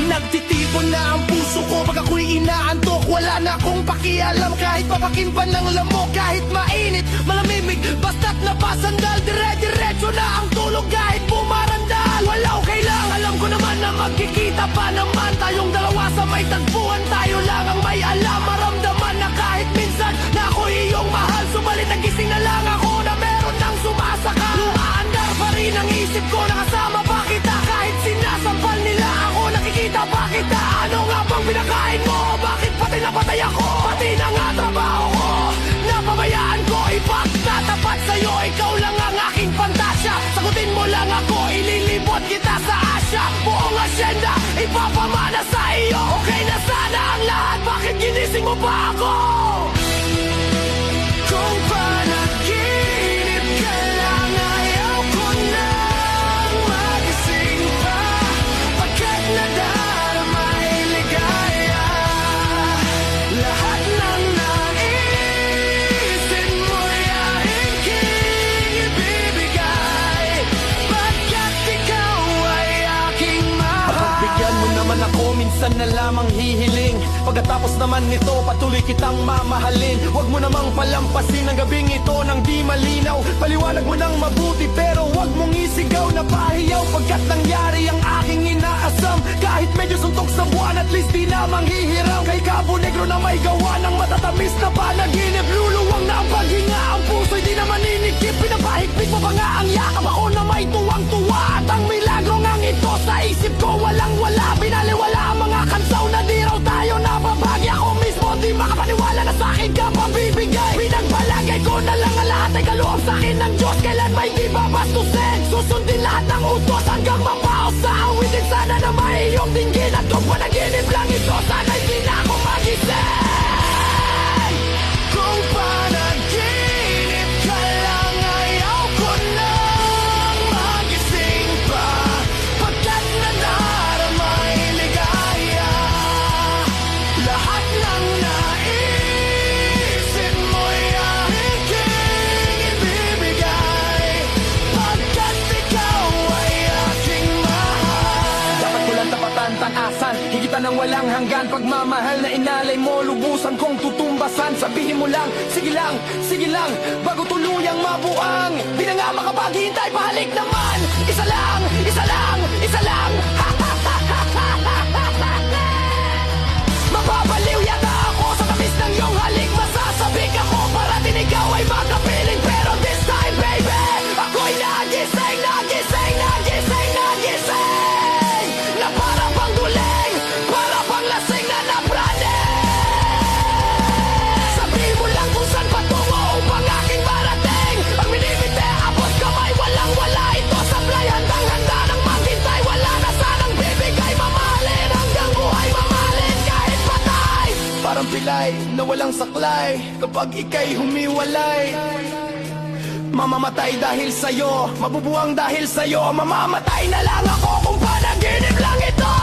Nagtitipon na ang puso ko pag ako'y inaantok. Wala na akong pakialam kahit papakimpan ng lamok. Kahit mainit, malamimig, basta't napasandal. Dire-diretso na ang tulog kahit bumarandal. Wala okay lang, alam ko naman na magkikita pa naman tayong dalawa sa may tagpuan. Tayo lang ang may alam, maramdaman na kahit minsan na ako'y iyong mahal. Subalit nagising na lang ako na meron nang sumasaka. Lumaandar pa rin ang isip ko, nakasama pa kita kahit sinasampal nila ako. Nakikita pa kita, ano nga bang pinakain mo? Bakit patay na patay ako? Pati na nga trabaho ko, napabayaan ko. Ipagtatapat sa'yo, ikaw lang ang aking pantasya. Sagutin mo lang ako, ililibot kita sa Asya. Buong asyenda, ipapamana sa iyo. Okay na sana ang lahat, bakit ginising mo pa ako? Kung panaginip ka lang, ayaw ko nang magising pa. Pagkat nadarama ay ligaya, lahat ng naisin mo'y aking ibibigay. Pagkat ikaw ay aking mahal. Pagbigyan mo naman ako, minsan na lamang hihiling. Pagkatapos naman nito, patuloy kitang mamahalin. Huwag mo namang palampasin ang gabing ito nang di malinaw. Paliwanag mo nang mabuti pero huwag mong isigaw na pahiyaw. Pagkat nangyari ang aking inaasam, kahit medyo suntok sa buwan, at least di na manghihiram. Kay Cabo Negro na may gawa ng matatamis na panaginip. Luluwang na ang paghinga, ang puso'y di na maninikip. Pinapahigpit mo pa nga ang yakap, ako na may tuwang-tuwa. At ang milagro ngang ito sa isip ko, walang-wala. Binaliwala ang mga kansaw na di raw tayo nababagi. Ako mismo di makapaniwala na sa'kin ka pabibigay. Pinagbalagay ko na lang ang lahat ay kaloob sa'kin ng Diyos. Kailan may di babastusin, susundin lahat ng utos hanggang mapaos sa awitin. Sana na may iyong dinggin, at kung panaginip lang ito, sana'y di na ako magising. Kung panaginip ka lang, ayaw ko nang magising pa. Pagkat nadarama ay ligaya, lahat ng naisin mo'y aking ibibigay. Pagkat ikaw ay aking mahal. Dapat ko lang tapatan, tanasan, higitan ng walang hanggan. Pagmamahal na inalay mo, lubusan kong tutumbasan. Sabihin mo lang, sige lang, bago tuluyang mabuang. Di na nga makapaghintay, pahalik naman. Isa lang, isa lang, isa lang. Mapapaliw yata ako sa tamis ng iyong halik. Masasabik ako para din ikaw ay makapiling. Pero this time baby, ako'y nagising, nagising, nagising, nagising. Na para pang duling, para pang lasing na napraning. Sabi mo lang kung saan patungo upang aking marating. Ang minimite, abot kamay, walang-wala ito. Sablay, handang-handa ng maghintay. Wala na sanang bibigay, mamahalin hanggang buhay, mamahalin kahit patay. Parang pilay na walang saklay, kapag ika'y humiwalay. Mamamatay dahil sa'yo, mabubuang dahil sa'yo. Mamamatay na lang ako kung panaginip lang ito.